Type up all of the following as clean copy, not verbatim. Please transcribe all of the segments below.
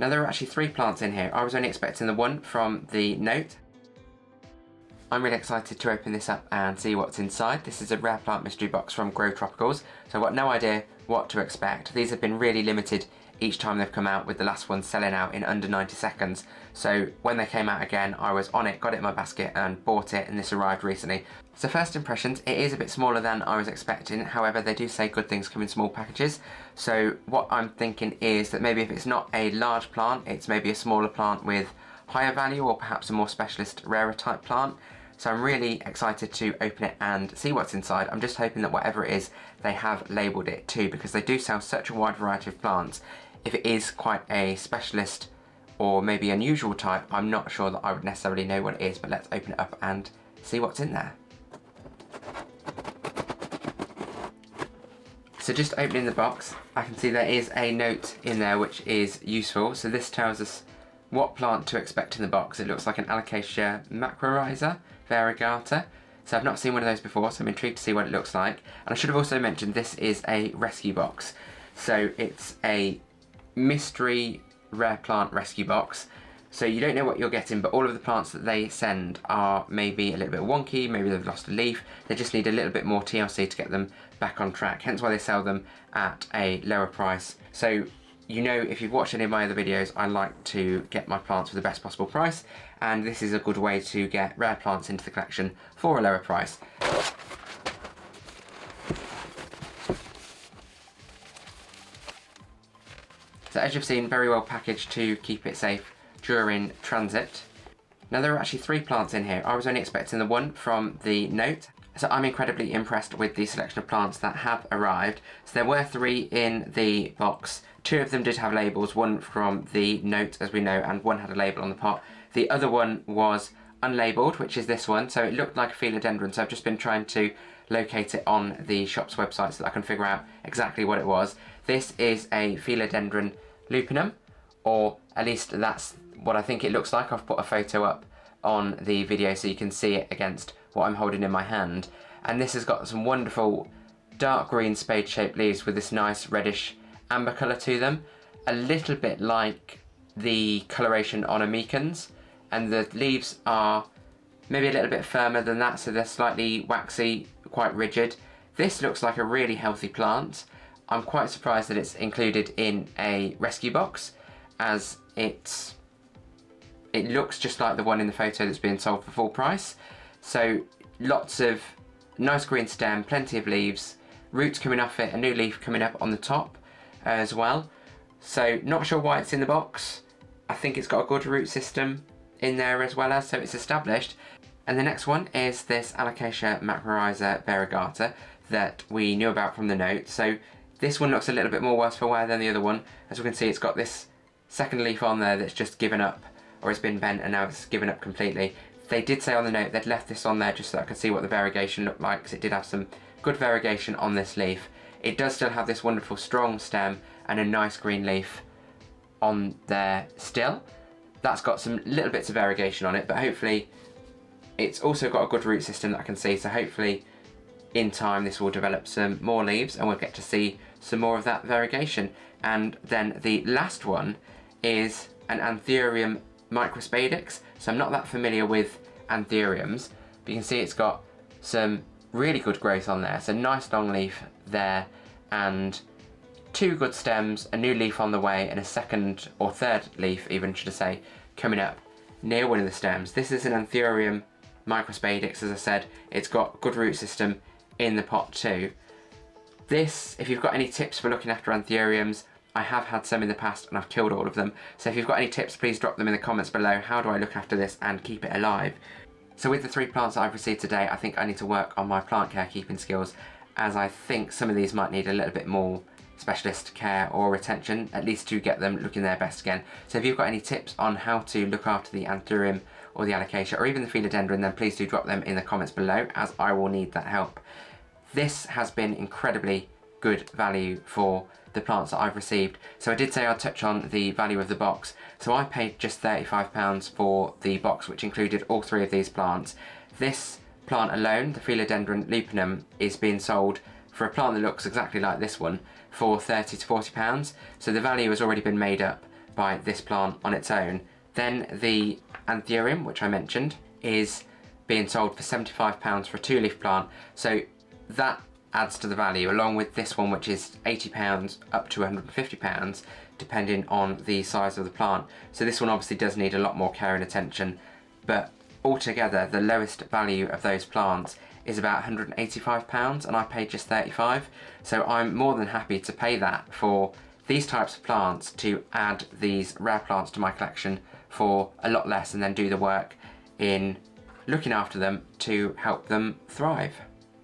Now there are actually 3 plants in here. I was only expecting the one from the note. I'm really excited to open this up and see what's inside. This is a rare plant mystery box from Grow Tropicals, so I've got no idea what to expect. These have been really limited each time they've come out, with the last one selling out in under 90 seconds. So when they came out again, I was on it, got it in my basket and bought it, and this arrived recently. So first impressions, it is a bit smaller than I was expecting. However, they do say good things come in small packages. So what I'm thinking is that maybe if it's not a large plant, it's maybe a smaller plant with higher value, or perhaps a more specialist, rarer type plant. So I'm really excited to open it and see what's inside. I'm just hoping that whatever it is, they have labelled it too, because they do sell such a wide variety of plants. If it is quite a specialist or maybe unusual type, I'm not sure that I would necessarily know what it is, but let's open it up and see what's in there. So just opening the box, I can see there is a note in there which is useful. So this tells us what plant to expect in the box. It looks like an Alocasia macrorrhiza variegata. So I've not seen one of those before, so I'm intrigued to see what it looks like. And I should have also mentioned this is a rescue box. So it's a mystery rare plant rescue box. So you don't know what you're getting, but all of the plants that they send are maybe a little bit wonky, maybe they've lost a leaf. They just need a little bit more TLC to get them back on track, hence why they sell them at a lower price. So you know, if you've watched any of my other videos, I like to get my plants for the best possible price, and this is a good way to get rare plants into the collection for a lower price. So as you've seen, very well packaged to keep it safe during transit. Now there are actually 3 plants in here. I was only expecting the one from the note. So I'm incredibly impressed with the selection of plants that have arrived. So there were 3 in the box. 2 of them did have labels, one from the note as we know, and one had a label on the pot. The other one was unlabelled, which is this one. So it looked like a philodendron, so I've just been trying to locate it on the shop's website so that I can figure out exactly what it was. This is a philodendron lupinum, or at least that's what I think it looks like. I've put a photo up on the video so you can see it against what I'm holding in my hand. And this has got some wonderful dark green spade shaped leaves with this nice reddish amber colour to them, a little bit like the coloration on amicans, and the leaves are maybe a little bit firmer than that, so they're slightly waxy, quite rigid. This looks like a really healthy plant. I'm quite surprised that it's included in a rescue box, as it looks just like the one in the photo that's being sold for full price. So lots of nice green stem, plenty of leaves, roots coming off it, a new leaf coming up on the top as well. So not sure why it's in the box. I think it's got a good root system in there as well, as so it's established. And the next one is this Alocasia macrorrhiza variegata that we knew about from the note. So this one looks a little bit more worse for wear than the other one. As we can see, it's got this second leaf on there that's just given up, or it's been bent and now it's given up completely. They did say on the note they'd left this on there just so I could see what the variegation looked like, because it did have some good variegation on this leaf. It does still have this wonderful strong stem and a nice green leaf on there still. That's got some little bits of variegation on it, but hopefully it's also got a good root system that I can see, so hopefully in time this will develop some more leaves and we'll get to see some more of that variegation. And then the last one is an Anthurium microspadix. So I'm not that familiar with anthuriums, but you can see it's got some really good growth on there. So nice long leaf there, and 2 good stems, a new leaf on the way, and a second or third leaf even, should I say, coming up near one of the stems. This is an Anthurium microspadix, as I said. It's got good root system in the pot too. This, if you've got any tips for looking after anthuriums, I have had some in the past and I've killed all of them. So if you've got any tips, please drop them in the comments below. How do I look after this and keep it alive? So with the 3 plants that I've received today, I think I need to work on my plant care keeping skills, as I think some of these might need a little bit more specialist care or attention, at least to get them looking their best again. So if you've got any tips on how to look after the anthurium or the alocasia or even the philodendron, then please do drop them in the comments below, as I will need that help. This has been incredibly good value for the plants that I've received. So I did say I'd touch on the value of the box. So I paid just £35 for the box, which included all 3 of these plants. This plant alone, the philodendron lupinum, is being sold for a plant that looks exactly like this one for £30 to £40. So the value has already been made up by this plant on its own. Then the anthurium, which I mentioned, is being sold for £75 for a 2-leaf plant, so that adds to the value, along with this one, which is £80 up to £150, depending on the size of the plant. So this one obviously does need a lot more care and attention, but altogether the lowest value of those plants is about £185, and I paid just £35. So I'm more than happy to pay that for these types of plants, to add these rare plants to my collection for a lot less, and then do the work in looking after them to help them thrive.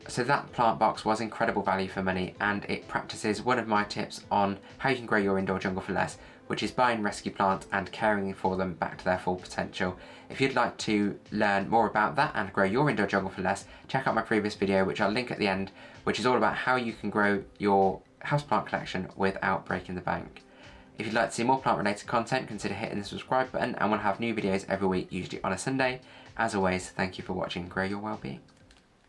So that plant box was incredible value for money, and it practices one of my tips on how you can grow your indoor jungle for less, which is buying rescue plants and caring for them back to their full potential. If you'd like to learn more about that and grow your indoor jungle for less, check out my previous video, which I'll link at the end, which is all about how you can grow your houseplant collection without breaking the bank. If you'd like to see more plant related content, consider hitting the subscribe button, and we'll have new videos every week, usually on a Sunday. As always, thank you for watching. Grow your well-being.